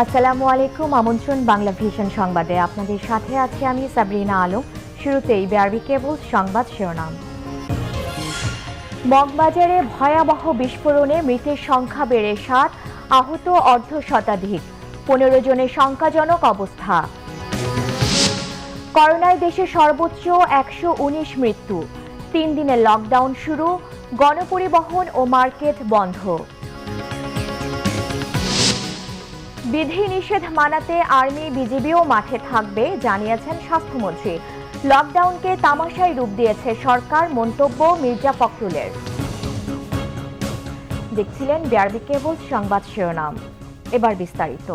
আসসালামু আলাইকুম। আমন্ত্রণ বাংলা ভিশন সংবাদে। আপনাদের সাথে আছি আমি সাবরিনা আলম। শুরুতেই বিআরবি কেবলস সংবাদ শিরোনাম। মগবাজারে ভয়াবহ বিস্ফোরণে মৃতের সংখ্যা বেড়ে ৭, আহত অর্ধশতাধিক, ১৫ জনের শঙ্কাজনক অবস্থা। করোনায় দেশে সর্বোচ্চ ১১৯ মৃত্যু, ৩ দিনের লকডাউন শুরু, গণপরিবহন ও মার্কেট বন্ধ। বিধিনিষেধ মানাতে আর্মি বিজিবিও মাঠে থাকবে জানিয়েছেন স্বাস্থ্যমন্ত্রী। লকডাউনকে তামাশায় রূপ দিয়েছে সরকার, মন্তব্য মির্জা ফখরুলের। দেখছিলেন বিআরবি কেবলস সংবাদ শিরোনাম, এবার বিস্তারিত।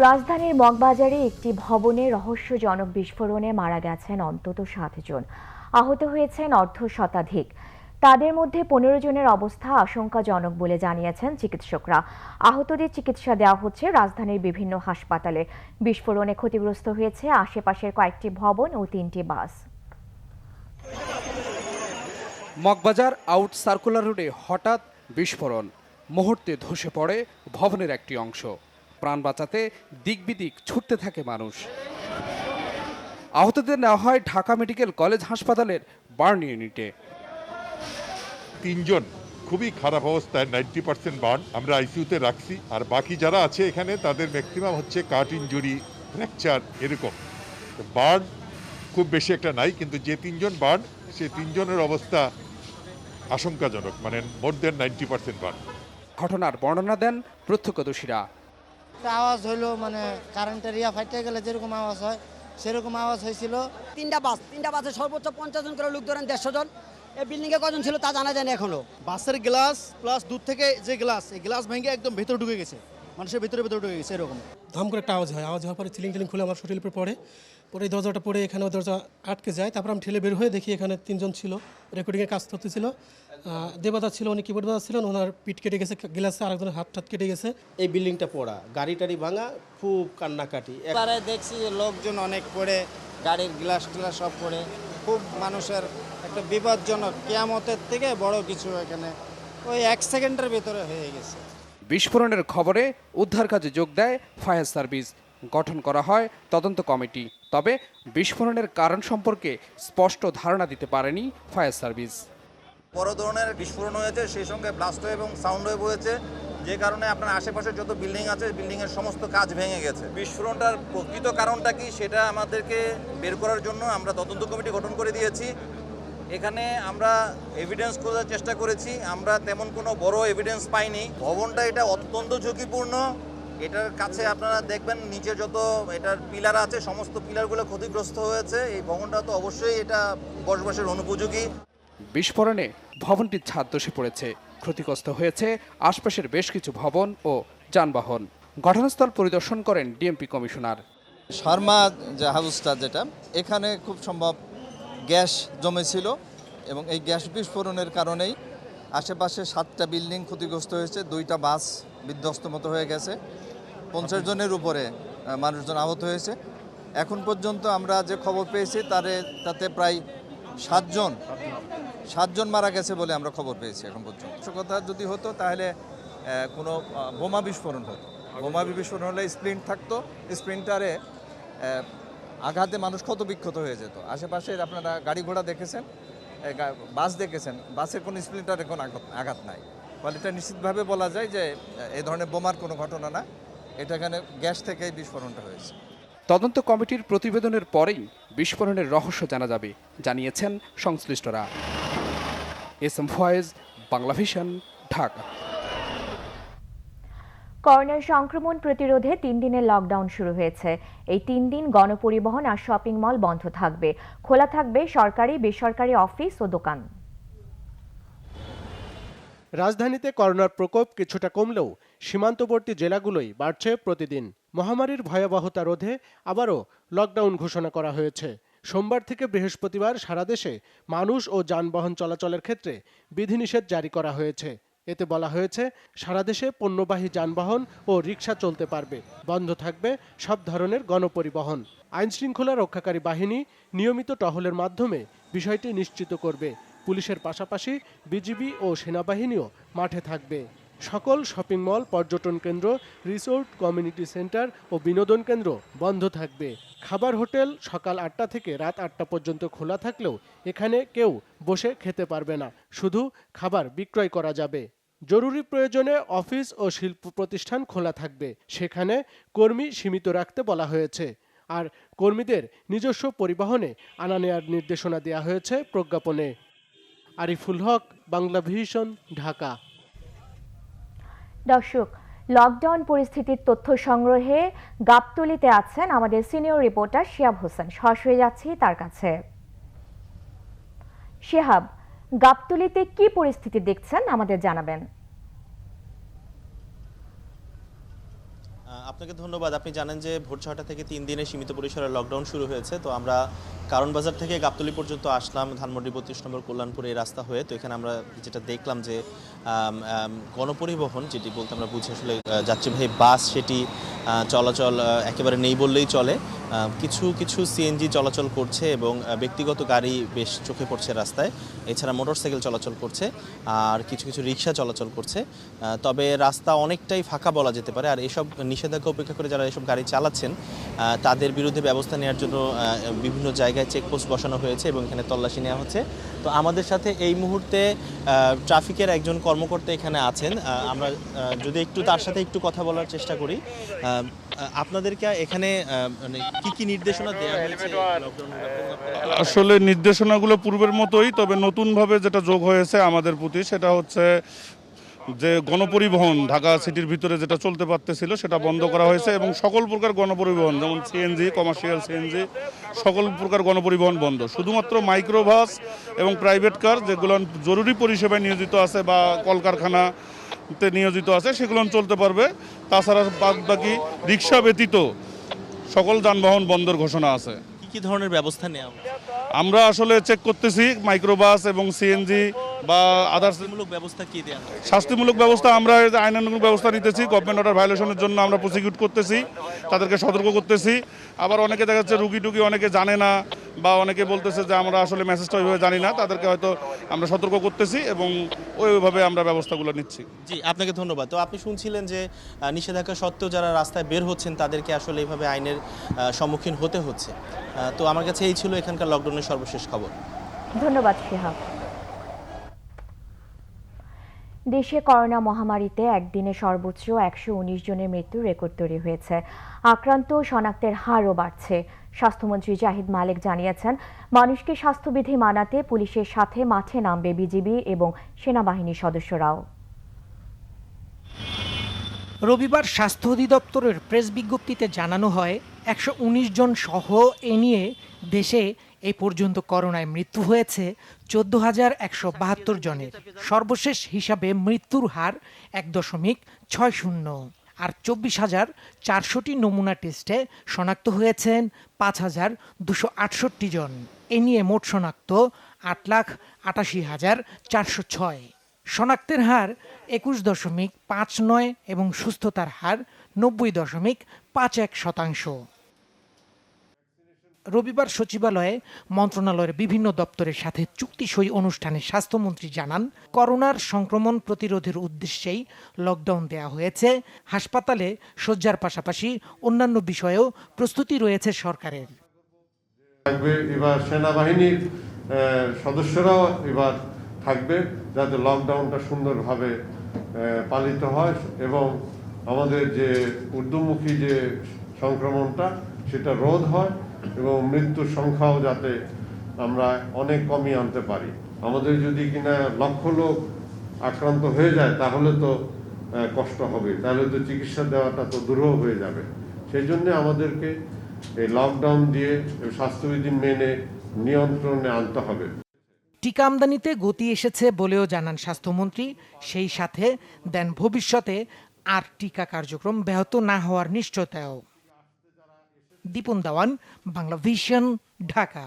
রাজধানীর মগবাজারে একটি ভবনে রহস্যজনক বিস্ফোরণে মারা গেছেন অন্তত ৭ জন, আহত হয়েছেন অর্ধশতাধিক। তাদের মধ্যে ১৫ জনের অবস্থা আশঙ্কাজনক বলে জানিয়েছেন চিকিৎসকরা। আহতদের চিকিৎসা দেওয়া হচ্ছে রাজধানীর বিভিন্ন হাসপাতালে। বিস্ফোরণে ক্ষতিগ্রস্ত হয়েছে আশেপাশের কয়েকটি ভবন ও ৩টি বাস। মগবাজার আউট সার্কুলার রোডে হঠাৎ বিস্ফোরণ, মুহূর্তে ধসে পড়ে ভবনের একটি অংশ। প্রাণ বাঁচাতে দিক বিদিক ছুটতে থাকে মানুষ। আহতদের নেওয়া হয় ঢাকা মেডিকেল কলেজ হাসপাতালের বার্ন ইউনিটে। ৩ জন খুবই খারাপ অবস্থায়, 90% বার্ন, আমরা আইসিইউতে রাখছি। আর বাকি যারা আছে এখানে তাদের ম্যাক্সিমাম হচ্ছে কাট ইনজুরি, ফ্র্যাকচার, এরকম। বার্ন খুব বেশি একটা নাই, কিন্তু যে 3 জন বার্ন, সেই 3 জনের অবস্থা আশঙ্কাজনক, মানে মোর দেন 90% বার্ন। ঘটনার বর্ণনা দেন প্রত্যক্ষদর্শীরা। আওয়াজ হইলো, মানে কারেন্টের ফাইটে গেলে যেরকম আওয়াজ হয় সেরকম আওয়াজ হয়েছিল। তিনটা বাসে সর্বোচ্চ ৫০ জন করে লোক, ধরেন ১৫০ জন। এই বিল্ডিংয়ে কজন ছিল তা জানা যায়নি এখনো। বাসের গ্লাস প্লাস দূর থেকে যে গ্লাস, এই গ্লাস ভেঙে একদম ভেতরে ঢুকে গেছে, মানুষের ভেতরে ঢুকে গেছে এরকম। ধাম করে একটা আওয়াজ হওয়ার পরে টিলিং খুলে আমার শরীরের উপর পড়ে এই দরজাটা পড়ে এখানে দরজা আটকে যায়। তারপর আমি ঠেলে বের হয়ে দেখি এখানে 3 জন ছিল, রেকর্ডিংয়ের কাজ করতেছিল। দেবদা ছিল, উনি কিবোর্ড বাজা ছিলেন, ওনার পিঠ কেটে গেছে গ্লাসে, আরেকজনের হাত কেটে গেছে। এই বিল্ডিংটা পড়া, গাড়ি টাড়ি ভাঙা, খুব কান্নাকাটি। এবারে দেখছি লোকজন অনেক পড়ে, গাড়ির গ্লাস সব পড়ে, খুব মানুষের একটা বিপজ্জনক, কিয়ামতের থেকে বড় কিছু এখানে ওই 1 সেকেন্ডের ভিতরে হয়ে গেছে। বিস্ফোরণের খবরে উদ্ধার কাজে যোগ দেয় ফায়ার সার্ভিস। গঠন করা হয় তদন্ত কমিটি। তবে বিস্ফোরণের কারণ সম্পর্কে স্পষ্ট ধারণা দিতে পারেনি ফায়ার সার্ভিস। বড় ধরনের বিস্ফোরণ হয়েছে, সেই সঙ্গে ব্লাস্ট ওয়েভ এবং সাউন্ড ওয়েভ হয়েছে, যে কারণে আপনার আশেপাশে যত বিল্ডিং আছে বিল্ডিংয়ের সমস্ত কাজ ভেঙে গেছে। বিস্ফোরণটার প্রকৃত কারণটা কি সেটা আমাদেরকে বের করার জন্য আমরা তদন্ত কমিটি গঠন করে দিয়েছি। এখানে আমরা এভিডেন্স খোঁজার চেষ্টা করেছি, আমরা তেমন কোনো বড় এভিডেন্স পাইনি। ভবনটা এটা অত্যন্ত ঝুঁকিপূর্ণ। এটার কাছে আপনারা দেখবেন নিচে যত এটার পিলার আছে সমস্ত পিলারগুলো ক্ষতিগ্রস্ত হয়েছে। এই ভবনটা তো অবশ্যই এটা বসবাসের অনুপযোগী। বিস্ফোরণে ভবনটির ছাদ ধসে পড়েছে, ক্ষতিগ্রস্ত হয়েছে আশপাশের বেশ কিছু ভবন ও যানবাহন। ঘটনাস্থল পরিদর্শন করেন ডিএমপি কমিশনার। শর্মা যে হাউসটা, যেটা এখানে খুব সম্ভব গ্যাস জমেছিল এবং এই গ্যাস বিস্ফোরণের কারণেই আশেপাশে 7টা বিল্ডিং ক্ষতিগ্রস্ত হয়েছে, 2টা বাস বিধ্বস্ত মতো হয়ে গেছে, 50 জনের উপরে মানুষজন আহত হয়েছে। এখন পর্যন্ত আমরা যে খবর পেয়েছি তাতে প্রায় 7 জন মারা গেছে বলে আমরা খবর পেয়েছি এখন পর্যন্ত। কথা যদি হতো তাহলে কোনো বোমা বিস্ফোরণ হতো। বোমা বিস্ফোরণ হলে স্প্লিন্ট থাকতো, স্প্লিন্টারে আঘাতে মানুষ ক্ষত বিক্ষত হয়ে যেত। আশেপাশের আপনারা গাড়ি ঘোড়া দেখেছেন, বাস দেখেছেন, বাসের কোনো স্প্লিন্টারে কোনো আঘাত নাই। ফলে এটা নিশ্চিতভাবে বলা যায় যে এই ধরনের বোমার কোনো ঘটনা না, এটা এখানে গ্যাস থেকেই বিস্ফোরণটা হয়েছে। তদন্ত কমিটির প্রতিবেদনের পরেই বিস্ফোরণের রহস্য জানা যাবে, জানিয়েছেন সংশ্লিষ্টরা। SM Foyez, Bangla Vision, Dhaka. করোনার সংক্রমণ প্রতিরোধে 3 দিনের লকডাউন শুরু হয়েছে। এই 3 দিন গণপরিবহন আর শপিং মল বন্ধ থাকবে। খোলা থাকবে সরকারি বেসরকারি অফিস ও দোকান। রাজধানীতে করোনার প্রকোপ কিছুটা কমলেও সীমান্তবর্তী জেলাগুলোই বাড়ছে প্রতিদিন। মহামারীর ভয়াবহতা রোধে আবারও লকডাউন ঘোষণা করা হয়েছে। সোমবার থেকে বৃহস্পতিবার সারা দেশে মানুষ ও যানবাহন চলাচলের ক্ষেত্রে বিধিনিষেধ জারি করা হয়েছে। এতে বলা হয়েছে সারা দেশে পণ্যবাহী যানবাহন ও রিকশা চলতে পারবে, বন্ধ থাকবে সব ধরনের গণপরিবহন। আইনশৃঙ্খলা রক্ষাকারী বাহিনী নিয়মিত টহলের মাধ্যমে বিষয়টি নিশ্চিত করবে। পুলিশের পাশাপাশি বিজিবি ও সেনাবাহিনীও মাঠে থাকবে। সকল শপিং মল, পর্যটন কেন্দ্র, রিসোর্ট, কমিউনিটি সেন্টার ও বিনোদন কেন্দ্র বন্ধ থাকবে। খাবার হোটেল সকাল 8টা থেকে রাত 8টা পর্যন্ত খোলা থাকলেও এখানে কেউ বসে খেতে পারবে না, শুধু খাবার বিক্রয় করা যাবে। জরুরি প্রয়োজনে অফিস ও শিল্প প্রতিষ্ঠান খোলা থাকবে, সেখানে কর্মী সীমিত রাখতে বলা হয়েছে। আর কর্মীদের নিজস্ব পরিবহনে আনা নেয়ার নির্দেশনা দেওয়া হয়েছে প্রজ্ঞাপনে। আরিফুল হক, বাংলা ভিশন, ঢাকা। দর্শক, লকডাউন পরিস্থিতির তথ্য সংগ্রহে গাবতলীতে আছেন আমাদের সিনিয়র রিপোর্টার শিহাব হোসেন। সরাসরি যাচ্ছি তার কাছে। শিহাব, গাবতলীতে কি পরিস্থিতি দেখছেন আমাদের জানাবেন। আপনাকে ধন্যবাদ। আপনি জানেন যে ভোর 6টা থেকে 3 দিনে সীমিত পরিসরে লকডাউন শুরু হয়েছে। তো আমরা কারণ বাজার থেকে গাবতলী পর্যন্ত আসলাম ধানমন্ডি 32 নম্বর কল্যাণপুর এই রাস্তা হয়ে। তো এখানে আমরা যেটা দেখলাম যে গণপরিবহন, যেটি বলতে আমরা বুঝি আসলে যাত্রীবাহী বাস, সেটি চলাচল একেবারে নেই বললেই চলে। কিছু কিছু সিএনজি চলাচল করছে এবং ব্যক্তিগত গাড়ি বেশ চোখে পড়ছে রাস্তায়। এছাড়া মোটরসাইকেল চলাচল করছে আর কিছু কিছু রিক্সা চলাচল করছে। তবে রাস্তা অনেকটাই ফাঁকা বলা যেতে পারে। আর এসব নিষেধাজ্ঞা উপেক্ষা করে যারা এসব গাড়ি চালাচ্ছেন তাদের বিরুদ্ধে ব্যবস্থা নেওয়ার জন্য বিভিন্ন জায়গায় চেকপোস্ট বসানো হয়েছে এবং এখানে তল্লাশি নেওয়া হচ্ছে। তো আমাদের সাথে এই মুহূর্তে ট্রাফিকের একজন কর্মকর্তা এখানে আছেন। আমরা যদি একটু তার সাথে একটু কথা বলার চেষ্টা করি। আপনাদেরকে এখানে মানে কি কি নির্দেশনা দেওয়া হয়েছে? আসলে নির্দেশনাগুলো পূর্বের মতোই, তবে নতুনভাবে যেটা যোগ হয়েছে আমাদের প্রতি সেটা হচ্ছে যে গণপরিবহন ঢাকা সিটির ভিতরে যেটা চলতে পারতেছিল সেটা বন্ধ করা হয়েছে এবং সকল প্রকার গণপরিবহন যেমন সিএনজি, কমার্শিয়াল সিএনজি, সকল প্রকার গণপরিবহন বন্ধ। শুধুমাত্র মাইক্রোবাস এবং প্রাইভেট কার যেগুলো জরুরি পরিষেবায় নিয়োজিত আছে বা কলকারখানাতে নিয়োজিত আছে সেগুলো চলতে পারবে। তাছাড়া বাকি রিক্সা ব্যতীত সকল যানবাহন বন্ধের ঘোষণা আছে। কি ধরনের ব্যবস্থা নেওয়া? আমরা আসলে চেক করতেছি মাইক্রোবাস এবং সিএনজি বা আদার্স ব্যবস্থা কি দেওয়া হয়? শাস্তিমূলক ব্যবস্থা আমরা আইনানুগ ব্যবস্থা নিতেছি। গভর্নমেন্ট অর্ডার ভায়োলেশনের জন্য আমরা প্রসিকিউট করতেছি, তাদেরকে সতর্ক করতেছি। আবার অনেকে দেখা যাচ্ছে রুগী টুগি অনেকে জানে না বা অনেকে বলতেছে যে আমরা আসলে মেসেজটা ওইভাবে জানি না, তাদেরকে হয়তো আমরা সতর্ক করতেছি এবং ওইভাবে আমরা ব্যবস্থাগুলো নিচ্ছি। জি, আপনাকে ধন্যবাদ। তো আপনি শুনছিলেন যে নিষেধাজ্ঞা সত্ত্বেও যারা রাস্তায় বের হচ্ছেন তাদেরকে আসলে এইভাবে আইনের সম্মুখীন হতে হচ্ছে। তো আমার কাছে এই ছিল এখানকার লকডাউনের সর্বশেষ খবর। ধন্যবাদ শিহাব। দেশে করোনা মহামারীতে একদিনে সর্বোচ্চ 119 জনের মৃত্যুর রেকর্ড তৈরি হয়েছে। আক্রান্ত শনাক্তের হারও বাড়ছে। স্বাস্থ্যমন্ত্রী জাহিদ মালেক জানিয়েছেন, মানুষকে স্বাস্থ্যবিধি মানাতে পুলিশের সাথে মাঠে নামবে বিজিবি এবং সেনাবাহিনীর সদস্যরাও। রবিবার স্বাস্থ্য অধিদপ্তরের প্রেস বিজ্ঞপ্তিতে জানানো হয় 119 জন সহ এ নিয়ে দেশে এই পর্যন্ত করোনায় মৃত্যু হয়েছে 14,172 জনের। সর্বশেষ হিসাবে মৃত্যুর হার 1.60 আর 24,400টি নমুনা টেস্টে শনাক্ত হয়েছেন 5,268 জন। এ নিয়ে মোট শনাক্ত 8,88,406। শনাক্তের হার 21.59 এবং সুস্থতার হার 90.51%। রবিবার সচিবালয়ে মন্ত্রণালয়ের বিভিন্ন দপ্তরের সাথে চুক্তি সই অনুষ্ঠানে স্বাস্থ্যমন্ত্রী জানান, করোনার সংক্রমণ প্রতিরোধের উদ্দেশ্যেই লকডাউন দেওয়া হয়েছে। হাসপাতালে শয্যার পাশাপাশি অন্যান্য বিষয়েও প্রস্তুতি রয়েছে সরকারের। এবার সেনাবাহিনীর সদস্যরাও এবার থাকবে যাতে লকডাউনটা সুন্দরভাবে পালিত হয় এবং আমাদের যে ঊর্ধ্বমুখী যে সংক্রমণটা সেটা রোধ হয় এবং মৃত্যুর সংখ্যাও যাতে আমরা অনেক কমিয়ে আনতে পারি। আমাদের যদি কিনা লক্ষ লোক আক্রান্ত হয়ে যায় তাহলে তো কষ্ট হবে, তাহলে তো চিকিৎসা দেওয়াটা তো দুরূহ হয়ে যাবে। সেই জন্য আমাদেরকে এই লকডাউন দিয়ে স্বাস্থ্যবিধি মেনে নিয়ন্ত্রণে আনতে হবে। টিকা আমদানিতে গতি এসেছে বলেও জানান স্বাস্থ্যমন্ত্রী। সেই সাথে দেন ভবিষ্যতে আর টিকা কার্যক্রম ব্যাহত না হওয়ার নিশ্চয়তাও। দীপন দাওয়ান, বাংলা ভিশন, ঢাকা।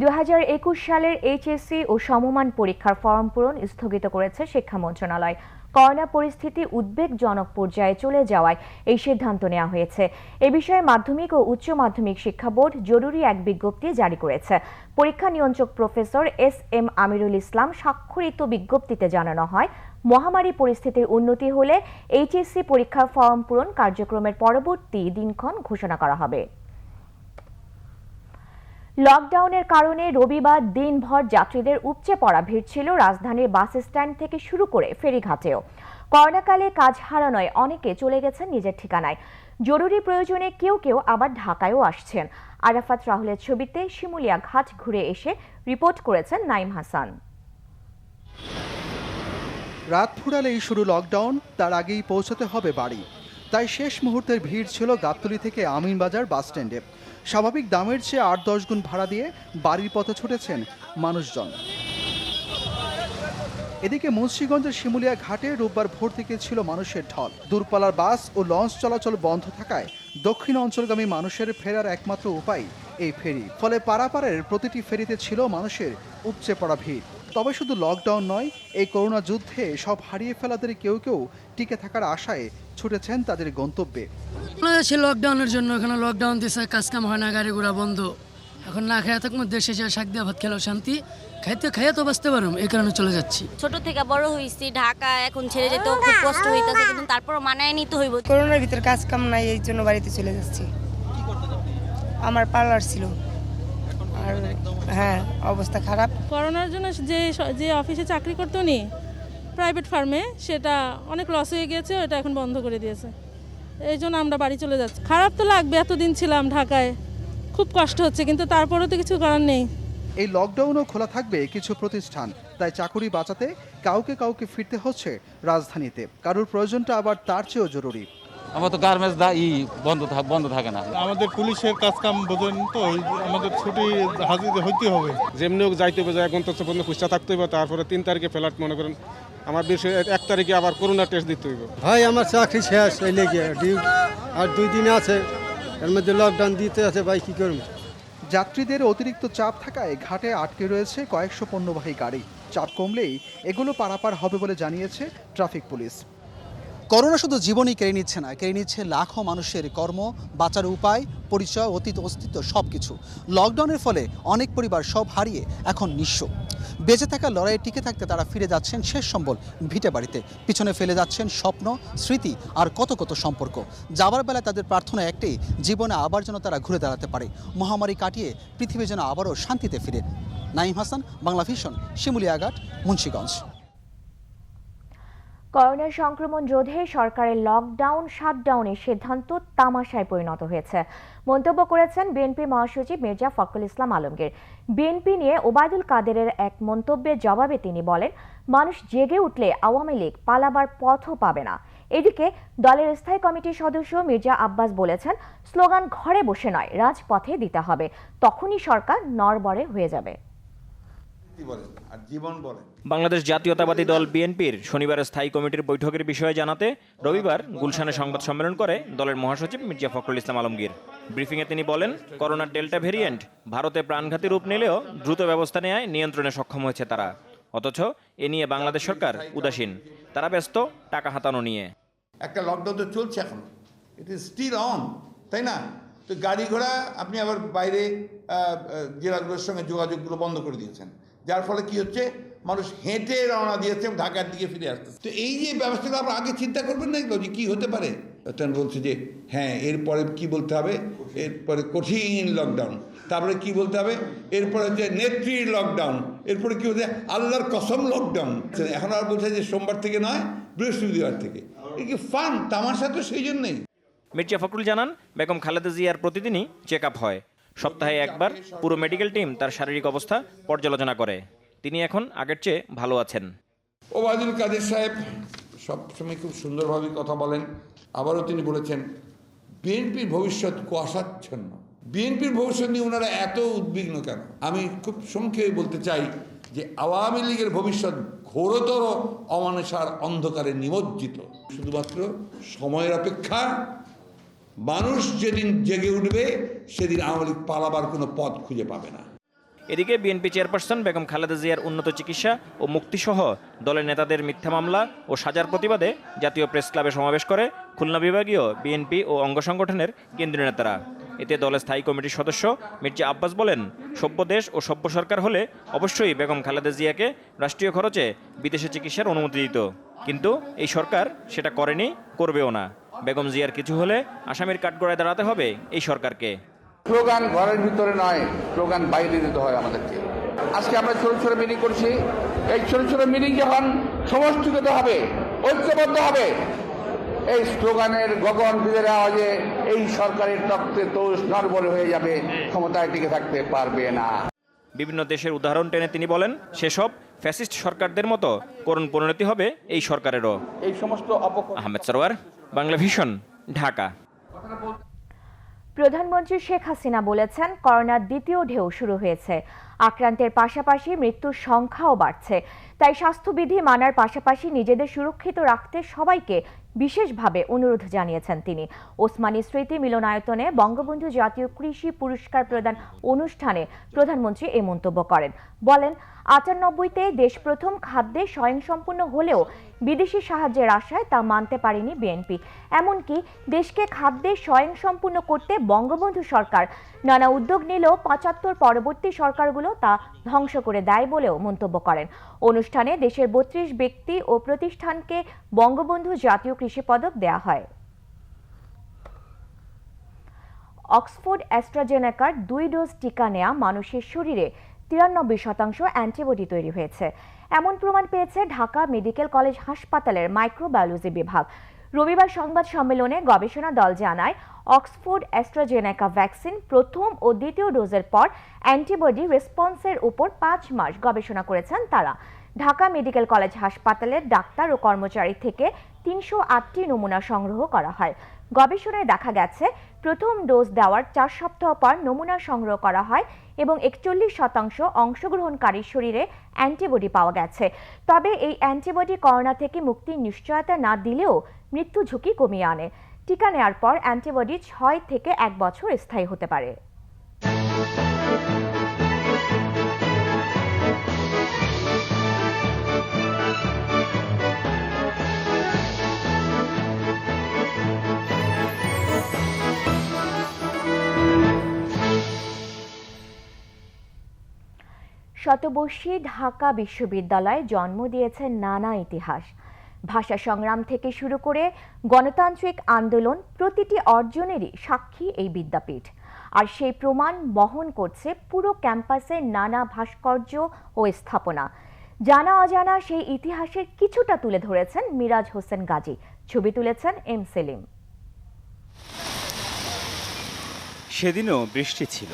2021 সালের এইচএসসি ও সমমান পরীক্ষার ফরম পূরণ স্থগিত করেছে শিক্ষা মন্ত্রণালয়। করোনা পরিস্থিতি উদ্বেগজনক পর্যায়ে চলে যাওয়ায় এই সিদ্ধান্ত নেওয়া হয়েছে। এ বিষয়ে মাধ্যমিক ও উচ্চ মাধ্যমিক শিক্ষা বোর্ড জরুরি এক বিজ্ঞপ্তি জারি করেছে। পরীক্ষা নিয়ন্ত্রক professor S M Amirul Islam স্বাক্ষরিত বিজ্ঞপ্তিতে জানানো হয়, মহামারী পরিস্থিতির উন্নতি হলে এইচএসসি পরীক্ষার ফর্ম পূরণ কার্যক্রমের পরবর্তী দিনক্ষণ ঘোষণা করা হবে। লকডাউনের কারণে রবিবার দিনভর যাত্রীদের উপচে পড়া ভিড় ছিল রাজধানীর বাস স্ট্যান্ড থেকে শুরু করে ফেরিঘাটেও। করোনাকালে কাজ হারানোয় অনেকে চলে গেছেন নিজের ঠিকানায়। জরুরি প্রয়োজনে কেউ কেউ আবার ঢাকায়ও আসছেন। আরাফাত রাহুলের ছবিতে শিমুলিয়া ঘাট ঘুরে এসে রিপোর্ট করেছেন নাইম হাসান। রাত ফুরালেই শুরু লকডাউন, তার আগেই পৌঁছতে হবে বাড়ি। তাই শেষ মুহূর্তের ভিড় ছিল গাবতলী থেকে আমিনবাজার বাস স্ট্যান্ডে। স্বাভাবিক দামের চেয়ে ৮-১০ গুণ ভাড়া দিয়ে বাড়ির পথে ছুটেছেন মানুষজন। এদিকে মুন্সিগঞ্জের শিমুলিয়া ঘাটে রোববার ভোর থেকে ছিল মানুষের ঢল। দূরপাল্লার বাস ও লঞ্চ চলাচল বন্ধ থাকায় দক্ষিণ অঞ্চলগামী মানুষের ফেরার একমাত্র উপায় এই ফেরি। ফলে পারাপারের প্রতিটি ফেরিতে ছিল মানুষের উপচে পড়া ভিড়। তবে শুধু লকডাউন নয়, এই করোনা যুদ্ধে সব হারিয়ে ফেলাদের কেউ কেউ টিকে থাকার আশায় ছুটেছেন তাদের গন্তব্যে। লকডাউনের জন্য এখানে লকডাউন দিয়েছে, কাজকাম হয় না, গাড়ি ঘোড়া বন্ধ। এখন না খেয়ে থাকবো, দেশে যা শাক দিয়ে ভাত খেলেও শান্তি, খাইতে তো বাঁচতে পারো, এই কারণে চলে যাচ্ছি। ছোট থেকে বড় হয়েছি, ঢাকা এখন ছেড়ে যেতেও খুব কষ্ট হইতেছে, কিন্তু তারপরও মানায় নিতে হইব। করোনার ভিতর কাজ কাম নাই, এই জন্য বাড়িতে চলে যাচ্ছি। আমার পার্লার ছিল, আর হ্যাঁ অবস্থা খারাপ। করোনার জন্য যে অফিসে চাকরি করতো নি প্রাইভেট ফার্মে, সেটা অনেক লস হয়ে গিয়েছে, ওটা এখন বন্ধ করে দিয়েছে। এই জন্য আমরা বাড়ি চলে যাচ্ছি। খারাপ তো লাগবে, এতদিন ছিলাম ঢাকায়, খুব কষ্ট হচ্ছে, কিন্তু তারপরেও তো কিছু করার নেই। এই লকডাউনও খোলা থাকবে কিছু প্রতিষ্ঠান, তাই চাকুরি বাঁচাতে কাউকে ফিরতে হচ্ছে রাজধানীতে। কারোর প্রয়োজনটা আবার তার চেয়েও জরুরি। আমার তো গার্মেন্টস বন্ধ থাকে না। আমাদের পুলিশের কাজ কাম বোঝেন তো, আমাদের ছুটি হাজির হইতে হবে। যেমনি হোক যাইতে হবে, এখন তো খুঁজতে থাকতে হবে। তারপরে 3 তারিখে ফ্ল্যাট মনে করেন, আমার 1 তারিখে আবার করোনা টেস্ট দিতে হইব। ভাই আমার চাকরি শেষ, এই লেগে আর 2 দিন আছে, এর মধ্যে লকডাউন দিতে আছে, ভাই কি করব। যাত্রীদের অতিরিক্ত চাপ থাকায় ঘাটে আটকে রয়েছে কয়েকশো পণ্যবাহী গাড়ি। চাপ কমলেই এগুলো পারাপার হবে বলে জানিয়েছে ট্রাফিক পুলিশ। করোনা শুধু জীবনই কেড়ে নিচ্ছে না, কেড়ে নিচ্ছে লাখো মানুষের কর্ম, বাঁচার উপায়, পরিচয়, অতীত, অস্তিত্ব সব কিছু। লকডাউনের ফলে অনেক পরিবার সব হারিয়ে এখন নিঃস্ব। বেঁচে থাকা লড়াইয়ে টিকে থাকতে তারা ফিরে যাচ্ছেন শেষ সম্বল ভিটে বাড়িতে। পিছনে ফেলে যাচ্ছেন স্বপ্ন, স্মৃতি আর কত সম্পর্ক। যাবার বেলায় তাদের প্রার্থনা একটাই, জীবনে আবার যেন তারা ঘুরে দাঁড়াতে পারে, মহামারী কাটিয়ে পৃথিবী যেন আবারও শান্তিতে ফিরে। নাইম হাসান, বাংলা ভিশন, শিমুলিয়া ঘাট, মুন্সিগঞ্জ। করোনা সংক্রমণ রোধে সরকারের লকডাউন শাটডাউনের সিদ্ধান্ত তামাশায় পরিণত হয়েছে মন্তব্য করেছেন বিএনপি মহাসচিব মির্জা ফখরুল ইসলাম আলমগীর। বিএনপি নিয়ে ওবায়দুল কাদেরের এক মন্তব্যের জবাবে তিনি বলেন, মানুষ জেগে উঠলে আওয়ামী লীগ পালাবার পথও পাবে না। এদিকে দলের স্থায়ী কমিটির সদস্য মির্জা আব্বাস বলেছেন, স্লোগান ঘরে বসে নয়, রাজপথে দিতে হবে, তখনই সরকার নড়বড়ে হয়ে যাবে। বাংলাদেশ জাতীয়তাবাদী দল বিএনপির শনিবার স্থায়ী কমিটির বৈঠকের বিষয়ে জানাতে রবিবার গুলশানে সংবাদ সম্মেলন করে দলের মহাসচিব মির্জা ফখরুল ইসলাম আলমগীর। ব্রিফিংয়ে তিনি বলেন, করোনার ডেল্টা ভেরিয়েন্ট ভারতে প্রাণঘাতী রূপ নিলেও দ্রুত ব্যবস্থা নেয় নিয়ন্ত্রণে সক্ষম হয়েছে তারা। অথচ এ নিয়ে বাংলাদেশ সরকার উদাসীন, তারা ব্যস্ত টাকা হাতানো নিয়ে। একটা লকডাউন তো চলছে এখন, ইট ইজ স্টিল অন, তাই না? তো গাড়ি ঘোড়া আপনি আবার বাইরে জেলাগুলোর সঙ্গে যোগাযোগগুলো বন্ধ করে দিয়েছেন, যার ফলে কি হচ্ছে, মানুষ হেঁটে রওনা দিয়েছে ঢাকার দিকে ফিরে আসতেছে। তো এই যে ব্যবস্থাটা আমরা আগে চিন্তা করবেন না এগুলো যে কী হতে পারে। তেন বলছে যে হ্যাঁ, এরপরে কি বলতে হবে, এরপরে কঠিন লকডাউন, তারপরে কি বলতে হবে, এরপরে হচ্ছে নেত্রীর লকডাউন, এরপরে কি হচ্ছে আল্লাহর কসম লকডাউন। এখন আর বলছে যে সোমবার থেকে নয়, বৃহস্পতিবার থেকে। এই কি ফান তামাশা, তো সেই জন্যই। মির্জা ফখরুল জানান, বেগম খালেদা জিয়ার প্রতিদিনই চেক আপ হয়। সপ্তাহে একবার পুরো মেডিকেল টিম তার শারীরিক অবস্থা পর্যালোচনা করে। তিনি এখন আগের চেয়ে ভালো আছেন। ওবায়দুল কাদের সাহেব সবসময় খুব সুন্দরভাবে কথা বলেন। আবারও তিনি বলেছেন, বিএনপির ভবিষ্যৎ কুয়াশাচ্ছন্ন। বিএনপির ভবিষ্যৎ নিয়ে ওনারা এত উদ্বিগ্ন কেন? আমি খুব সংক্ষেপে বলতে চাই যে আওয়ামী লীগের ভবিষ্যৎ ঘোরতর অমানুষার অন্ধকারে নিমজ্জিত। শুধুমাত্র সময়ের অপেক্ষা। মানুষ যেদিন জেগে উঠবে সেদিন আওয়ামী লীগ পালাবার কোনো পথ খুঁজে পাবে না। এদিকে বিএনপি চেয়ারপারসন বেগম খালেদা জিয়ার উন্নত চিকিৎসা ও মুক্তিসহ দলের নেতাদের মিথ্যা মামলা ও সাজার প্রতিবাদে জাতীয় প্রেস ক্লাবে সমাবেশ করে খুলনা বিভাগীয় বিএনপি ও অঙ্গ সংগঠনের কেন্দ্রীয় নেতারা। এতে দলের স্থায়ী কমিটির সদস্য মির্জা আব্বাস বলেন, সভ্য দেশ ও সভ্য সরকার হলে অবশ্যই বেগম খালেদা জিয়াকে রাষ্ট্রীয় খরচে বিদেশে চিকিৎসার অনুমতি দিত। কিন্তু এই সরকার সেটা করেনি, করবেও না। বেগম জিয়ার কিছু হলে আসামির কাঠগড়ায় দাঁড়াতে হবে এই সরকারকে। স্লোগান ঘরের ভিতরে নয়, স্লোগান বাইরে দিতে হয় আমাদেরকে। আজকে আমরা ছোট ছোট মিটিং করছি, এই ছোট ছোট মিটিং যখন সমষ্টিগত হবে, ঐক্যবদ্ধ হবে, এই স্লোগানের গগন বিদের আওয়াজে এই সরকারের রক্তে তোষ নড়বড়ে হয়ে যাবে, ক্ষমতায় টিকে থাকতে পারবে না। বিভিন্ন দেশের উদাহরণ টেনে তিনি বলেন, সেসব ফ্যাসিস্ট সরকারদের মতো করুণ পরিণতি হবে এই সরকারেরও। এই সমস্ত আহমেদ সরওয়ার, বাংলা ভিশন, ঢাকা। প্রধানমন্ত্রী শেখ হাসিনা বলেছেন, করোনার দ্বিতীয় ঢেউ শুরু হয়েছে। আক্রান্তের পাশাপাশি মৃত্যুর সংখ্যাও বাড়ছে। তাই স্বাস্থ্যবিধি মানার পাশাপাশি নিজেদের সুরক্ষিত রাখতে সবাইকে বিশেষভাবে অনুরোধ জানিয়েছেন তিনি। ওসমানী স্মৃতি মিলনায়তনে বঙ্গবন্ধু জাতীয় কৃষি পুরস্কার প্রদান অনুষ্ঠানে প্রধানমন্ত্রী এই মন্তব্য করেন। বলেন, ৯৮তে দেশ প্রথম খাদ্যে স্বয়ংসম্পূর্ণ হলেও বিদেশি সাহায্যের আশায় তা মানতে পারেনি বিএনপি। এমনকি দেশকে খাদ্যে স্বয়ংসম্পূর্ণ করতে বঙ্গবন্ধু সরকার নানা উদ্যোগ নিলেও ৭৫ পরবর্তী সরকারগুলো তা ধ্বংস করে দেয় বলেও মন্তব্য করেন। অনুষ্ঠানে দেশের ৩২ ব্যক্তি ও প্রতিষ্ঠানকে বঙ্গবন্ধু জাতীয় কৃষি পদক দেয়া হয়। অক্সফোর্ড অ্যাস্ট্রাজেনেকার ২ ডোজ টিকা নেয়া মানুষের শরীরে ৯৩% অ্যান্টিবডি তৈরি হয়েছে, এমন প্রমাণ পেয়েছে ঢাকা মেডিকেল কলেজ হাসপাতালের মাইক্রোবায়োলজি বিভাগ। রবিবার সংবাদ সম্মেলনে গবেষণা দল জানায়, অক্সফোর্ড অ্যাস্ট্রাজেনেকা ভ্যাকসিন প্রথম ও দ্বিতীয় ডোজের পর অ্যান্টিবডি রেসপন্সের উপর ৫ মাস গবেষণা করেছেন তারা। ঢাকা মেডিকেল কলেজ হাসপাতালের ডাক্তার ও কর্মচারী থেকে ৩০৮টি নমুনা সংগ্রহ করা হয়। গবেষণায় দেখা গেছে, প্রথম ডোজ দেওয়ার ৪ সপ্তাহ পর নমুনা সংগ্রহ করা হয় এবং ৪১% অংশগ্রহণকারীর শরীরে অ্যান্টিবডি পাওয়া গেছে। তবে এই অ্যান্টিবডি করোনা থেকে মুক্তির নিশ্চয়তা না দিলেও মৃত্যু ঝুঁকি কমিয়ে আনে। টিকা নেওয়ার পর অ্যান্টিবডি ৬ থেকে ১ বছর স্থায়ী হতে পারে। শতবর্ষী ঢাকা বিশ্ববিদ্যালয় জন্ম দিয়েছে নানা ইতিহাস। ভাষা সংগ্রাম থেকে শুরু করে গণতান্ত্রিক আন্দোলন, প্রতিটি অর্জনেরই সাক্ষী এই বিদ্যাপীঠ। আর সেই প্রমাণ বহন করছে পুরো ক্যাম্পাসের নানা ভাস্কর্য ও স্থাপনা। জানা অজানা সেই ইতিহাসের কিছুটা তুলে ধরেছেন মিরাজ হোসেন গাজী, ছবি তুলেছেন এম সেলিম। সেদিনও বৃষ্টি ছিল।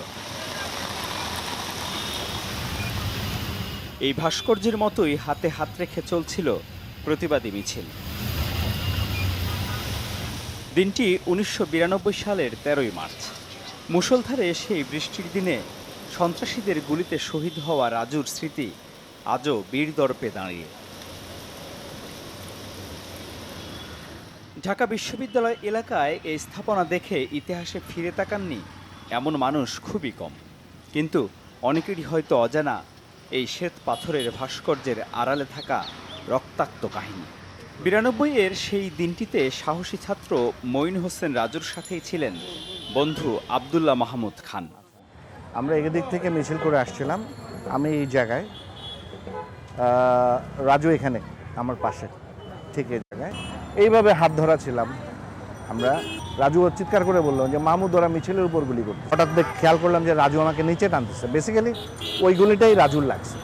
এই ভাস্কর্যের মতোই হাতে হাত রেখে চলছিল প্রতিবাদী মিছিল। দিনটি ১৯৯২ সালের ১৩ই মার্চ। মুষলধারে সেই বৃষ্টির দিনে সন্ত্রাসীদের গুলিতে শহীদ হওয়া রাজুর স্মৃতি আজও বীরদর্পে দাঁড়িয়ে। ঢাকা বিশ্ববিদ্যালয় এলাকায় এই স্থাপনা দেখে ইতিহাসে ফিরে তাকাননি এমন মানুষ খুবই কম। কিন্তু অনেকেরই হয়তো অজানা এই শ্বেত পাথরের ভাস্কর্যের আড়ালে থাকা রক্তাক্ত কাহিনী। ৯২-এর সেই দিনটিতে সাহসী ছাত্র মঈন হোসেন রাজুর সাথেই ছিলেন বন্ধু আবদুল্লাহ মাহমুদ খান। আমরা এদিক থেকে মিছিল করে আসছিলাম, আমি এই জায়গায়, রাজু এখানে আমার পাশে ঠিক এই জায়গায় এইভাবে হাত ধরা ছিলাম আমরা। রাজু চিৎকার করে বললো যে মাহমুদ ওরা মিছিলের উপর গুলি করছে। হঠাৎ খেয়াল করলাম যে রাজু আমাকে নিচে টানতেছে। বেসিক্যালি ওই গুলিটাই রাজুর লাগছে।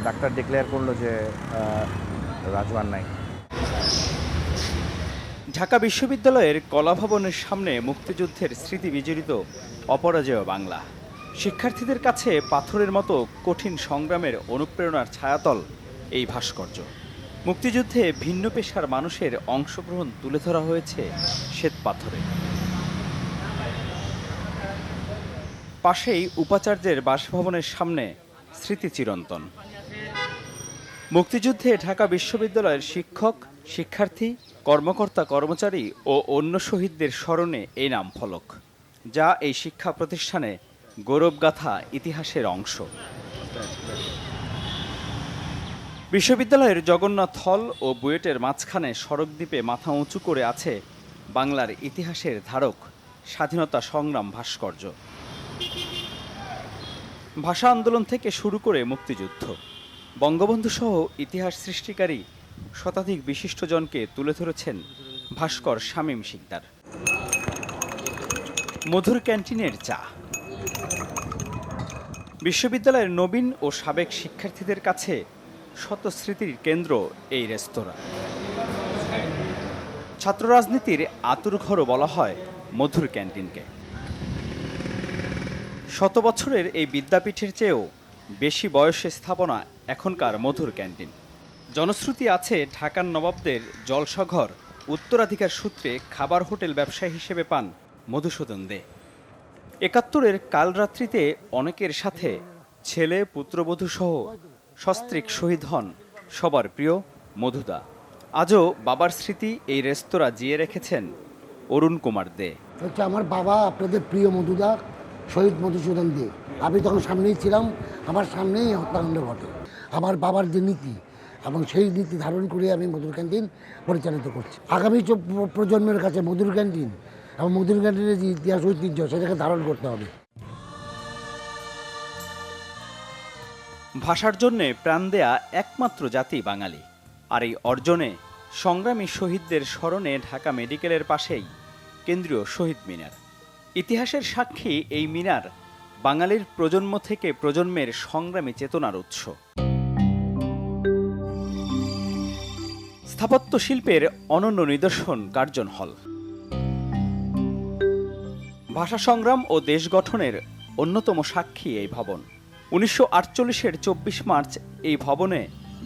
ডাক্তার ডিক্লেয়ার করলো যে রাজু আর নাই। ঢাকা বিশ্ববিদ্যালয়ের কলাভবনের সামনে মুক্তিযুদ্ধের স্মৃতি বিজড়িত অপরাজেয় বাংলা। শিক্ষার্থীদের কাছে পাথরের মতো কঠিন সংগ্রামের অনুপ্রেরণার ছায়াতল এই ভাস্কর্য। মুক্তিযুদ্ধে ভিন্ন পেশার মানুষের অংশগ্রহণ তুলে ধরা হয়েছে শ্বেত পাথরে। পাশেই উপাচার্যের বাসভবনের সামনে স্মৃতি চিরন্তন। মুক্তিযুদ্ধে ঢাকা বিশ্ববিদ্যালয়ের শিক্ষক, শিক্ষার্থী, কর্মকর্তা, কর্মচারী ও অন্য শহীদদের স্মরণে এই নাম ফলক, যা এই শিক্ষা প্রতিষ্ঠানে গৌরবগাথা ইতিহাসের অংশ। বিশ্ববিদ্যালয়ের জগন্নাথ হল ও বুয়েটের মাঝখানে সড়ক দ্বীপে মাথা উঁচু করে আছে বাংলার ইতিহাসের ধারক স্বাধীনতা সংগ্রাম ভাস্কর্য। ভাষা আন্দোলন থেকে শুরু করে মুক্তিযুদ্ধ, বঙ্গবন্ধু সহ ইতিহাস সৃষ্টিকারী শতাধিক বিশিষ্টজনকে তুলে ধরেছেন ভাস্কর শামীম শিকদার। মধুর ক্যান্টিনের চা। বিশ্ববিদ্যালয়ের নবীন ও সাবেক শিক্ষার্থীদের কাছে শত স্মৃতির কেন্দ্র এই রেস্তোরাঁ। ছাত্র রাজনীতির আতুরঘরও বলা হয় মধুর ক্যান্টিনকে। শত বছরের এই বিদ্যাপীঠের চেয়েও বেশি বয়সে স্থাপনা এখনকার মধুর ক্যান্টিন। জনশ্রুতি আছে ঢাকার নবাবদের জলসাঘর উত্তরাধিকার সূত্রে খাবার হোটেল ব্যবসায়ী হিসেবে পান মধুসূদন দে। ৭১-এর কালরাত্রিতে অনেকের সাথে ছেলে পুত্রবধূ সহ সস্ত্রীক শহীদ হন সবার প্রিয় মধুদা। আজও বাবার স্মৃতি এই রেস্তোরাঁ জিয়ে রেখেছেন অরুণ কুমার দে। হচ্ছে আমার বাবা আপনাদের প্রিয় মধুদা শহীদ মধুসূদন দে। আমি তখন সামনেই ছিলাম, আমার সামনেই হত্যাকাণ্ড ঘটে। আমার বাবার যে নীতি এবং সেই নীতি ধারণ করে আমি মধুর ক্যান্টিন পরিচালিত করছি। আগামী প্রজন্মের কাছে মধুর ক্যান্টিন এবং মধুর ক্যান্টিনের যে ইতিহাস ঐতিহ্য সেটাকে ধারণ করতে হবে। ভাষার জন্যে প্রাণ দেয়া একমাত্র জাতি বাঙালি। আর এই অর্জনে সংগ্রামী শহীদদের স্মরণে ঢাকা মেডিকেলের পাশেই কেন্দ্রীয় শহীদ মিনার। ইতিহাসের সাক্ষী এই মিনার বাঙালির প্রজন্ম থেকে প্রজন্মের সংগ্রামী চেতনার উৎস। স্থাপত্য শিল্পের অনন্য নিদর্শন কার্জন হল। ভাষা সংগ্রাম ও দেশ গঠনের অন্যতম সাক্ষী এই ভবন। ১৯৪৮-এর ২৪ মার্চ এই ভবনে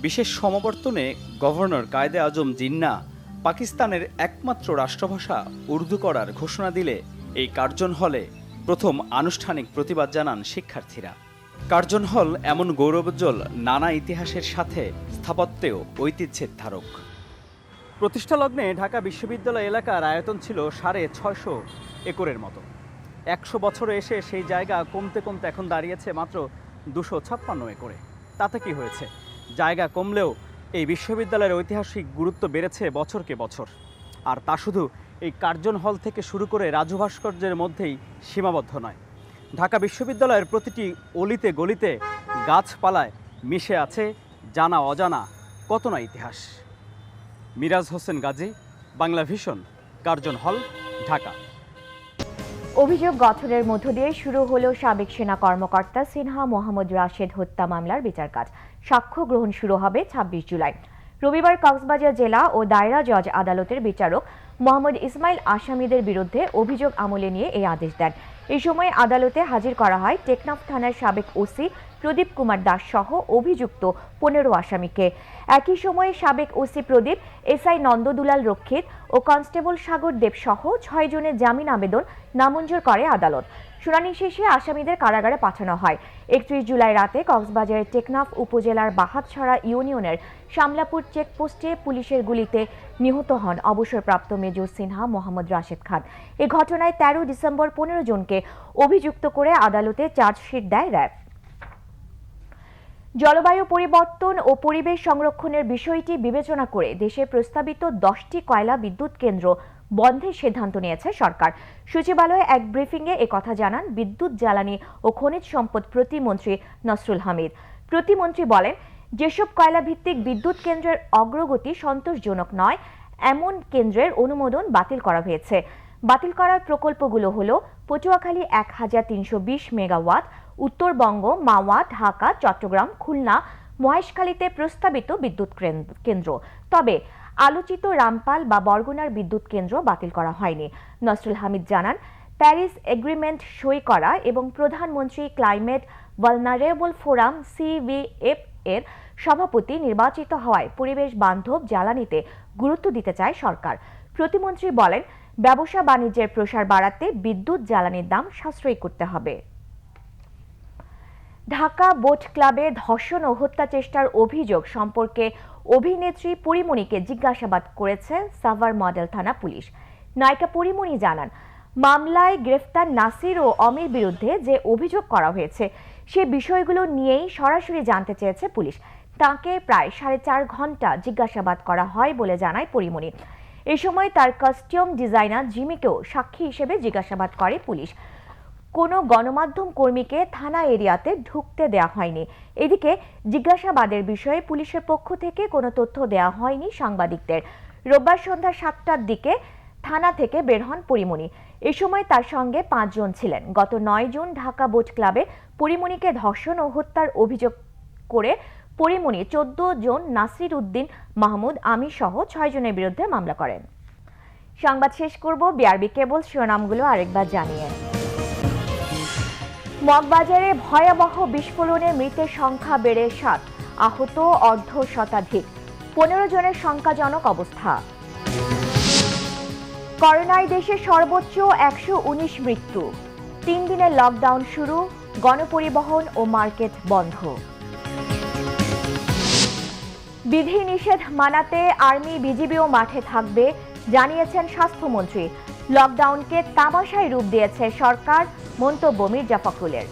বিশেষ সমাবর্তনে গভর্নর কায়েদে আজম জিন্নাহ পাকিস্তানের একমাত্র রাষ্ট্রভাষা উর্দু করার ঘোষণা দিলে এই কার্জন হলে প্রথম আনুষ্ঠানিক প্রতিবাদ জানান শিক্ষার্থীরা। কার্জন হল এমন গৌরবোজ্জ্বল নানা ইতিহাসের সাথে স্থাপত্যেও ঐতিহ্যের ধারক। প্রতিষ্ঠা লগ্নে ঢাকা বিশ্ববিদ্যালয় এলাকার আয়তন ছিল ৬৫০ একরের মতো। ১০০ বছরে এসে সেই জায়গা কমতে কমতে এখন দাঁড়িয়েছে মাত্র ২৫৬ একরে। তাতে কি হয়েছে? জায়গা কমলেও এই বিশ্ববিদ্যালয়ের ঐতিহাসিক গুরুত্ব বেড়েছে বছরকে বছর। আর তা শুধু এই কার্জন হল থেকে শুরু করে রাজু ভাস্কর্যের মধ্যেই সীমাবদ্ধ নয়। ঢাকা বিশ্ববিদ্যালয়ের প্রতিটি অলিতে গলিতে গাছপালায় মিশে আছে জানা অজানা কত না ইতিহাস। মিরাজ হোসেন গাজী, বাংলা ভিশন, কার্জন হল, ঢাকা। অভিযোগ গঠনের মধ্য দিয়ে শুরু হলো সাবেক সেনা কর্মকর্তা সিনহা মোহাম্মদ রাশেদ হত্যা মামলার বিচার কাজ। সাক্ষ্য গ্রহণ শুরু হবে ২৬ জুলাই। রবিবার কক্সবাজার জেলা ও দায়রা জজ আদালতের বিচারক মোহাম্মদ ইসমাইল আসামিদের বিরুদ্ধে অভিযোগ আমলে নিয়ে এই আদেশ দেন। এই সময় আদালতে হাজির করা হয় টেকনাফ থানার সাবেক ওসি প্রদীপ কুমার দাস সহ অভিযুক্ত ১৫ আসামিকে। একই সময়ে সাবেক ওসি প্রদীপ, এসআই নন্দদুলাল রক্ষিত ও কনস্টেবল সাগর দেব সহ ৬ জনের জামিন আবেদন নামঞ্জুর করে আদালত। শুনানি শেষে আসামিদের কারাগারে পাঠানো হয়। ৩১ জুলাই রাতে কক্সবাজারের টেকনাফ উপজেলার বাহাতছড়া ইউনিয়নের শামলাপুর চেকপোস্টে পুলিশের গুলিতে নিহত হন অবসরপ্রাপ্ত মেজর সিনহা মোহাম্মদ রাশেদ খান। এ ঘটনায় ১৩ ডিসেম্বর ১৫ জনকে অভিযুক্ত করে আদালতে চার্জশিট দেয় র্যাব। জলবায়ু পরিবর্তন ও পরিবেশ সংরক্ষণের বিষয়টি বিবেচনা করে দেশে প্রস্তাবিত ১০টি কয়লা বিদ্যুৎ কেন্দ্র বন্ধের সিদ্ধান্ত নিয়েছে সরকার। সচিবালয়ে এক ব্রিফিংয়ে একথা জানান বিদ্যুৎ, জ্বালানি ও খনিজ সম্পদ প্রতিমন্ত্রী নসরুল হামিদ। প্রতিমন্ত্রী বলেন, যেসব কয়লা ভিত্তিক বিদ্যুৎ কেন্দ্রের অগ্রগতি সন্তোষজনক নয়, এমন কেন্দ্রের অনুমোদন বাতিল করা হয়েছে। বাতিল করার প্রকল্পগুলো হলো পটুয়াখালী ১৩২০ মেগাওয়াট, উত্তরবঙ্গ, মাওয়া, ঢাকা, চট্টগ্রাম, খুলনা, মহেশখালীতে প্রস্তাবিত বিদ্যুৎ কেন্দ্র। তবে আলোচিত রামপাল বা বরগুনার বিদ্যুৎ কেন্দ্র বাতিল করা হয়নি। নসরুল হামিদ জানান, প্যারিস এগ্রিমেন্ট সই করা এবং প্রধানমন্ত্রী ক্লাইমেট ভালনারেবল ফোরাম CVF এর সভাপতি নির্বাচিত হওয়ায় পরিবেশ বান্ধব জ্বালানিতে গুরুত্ব দিতে চায় সরকার। প্রতিমন্ত্রী বলেন, ব্যবসা বাণিজ্যের প্রসার বাড়াতে বিদ্যুৎ জ্বালানির দাম সাশ্রয়ী করতে হবে। ঢাকা বোট ক্লাবে ধর্ষণ ও হত্যা চেষ্টার অভিযোগ সম্পর্কে অভিনেত্রী পরিমণিকে জিজ্ঞাসাবাদ করেছে সাভার মডেল থানা পুলিশ। নায়িকা পরিমণি জানান, মামলায় গ্রেফতার নাসির ও অমির বিরুদ্ধে যে অভিযোগ করা হয়েছে সে বিষয়গুলো নিয়েই সরাসরি জানতে চেয়েছে পুলিশ। তাকে প্রায় ৪.৫ ঘন্টা জিজ্ঞাসাবাদ করা হয় বলে জানায় পরিমণি। এ সময় তার কাস্টিউম ডিজাইনার জিমিকেও সাক্ষী হিসেবে জিজ্ঞাসাবাদ করে পুলিশ। কোনো গণমাধ্যম কর্মীকে থানা এরিয়াতে ঢুকতে দেওয়া হয়নি। এদিকে জিজ্ঞাসাবাদের বিষয়ে পুলিশের পক্ষ থেকে কোনো তথ্য দেওয়া হয়নি সাংবাদিকদের। রোববার সন্ধ্যা 7টার দিকে থানা থেকে বের হন পরিমণি। এ সময় তার সঙ্গে 5 জন ছিলেন। গত 9 জুন ঢাকা বোট ক্লাবে পরিমণিকে ধর্ষণ ও হত্যার অভিযোগ করে পরিমণি 14 জন নাসির উদ্দিন মাহমুদ আমি সহ 6 জনের বিরুদ্ধে মামলা করেন। সংবাদ শেষ করব বিআরবি কেবল শিরোনামগুলো আরেকবার জানিয়ে। মগবাজারে ভয়াবহ বিস্ফোরণে মৃতের সংখ্যা বেড়ে 7, আহত অর্ধশতাধিক, 15 জনের শঙ্কাজনক অবস্থা। করোনায় দেশে সর্বোচ্চ 119 মৃত্যু, 3 দিনের লকডাউন শুরু, গণপরিবহন ও মার্কেট বন্ধ। বিধিনিষেধ মানাতে আর্মি বিজিবিও মাঠে থাকবে জানিয়েছেন স্বাস্থ্যমন্ত্রী। লকডাউনকে তামাশায় রূপ দিয়েছে সরকার, মন্তব্য মির্জা ফখরুলের।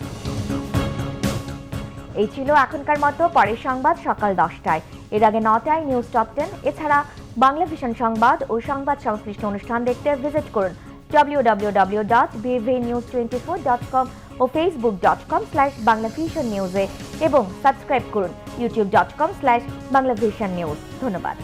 এই ছিল এখনকার মতো, পরের সংবাদ সকাল 10টায়, এর আগে 9টায় নিউজ টপ 10। এছাড়া বাংলা ভিশন সংবাদ ও সংবাদ সংশ্লিষ্ট অনুষ্ঠান দেখতে ভিজিট করুন www.bvnews24.com ও facebook.com/banglavisionnews এবং সাবস্ক্রাইব করুন youtube.com/banglavisionnews। ধন্যবাদ।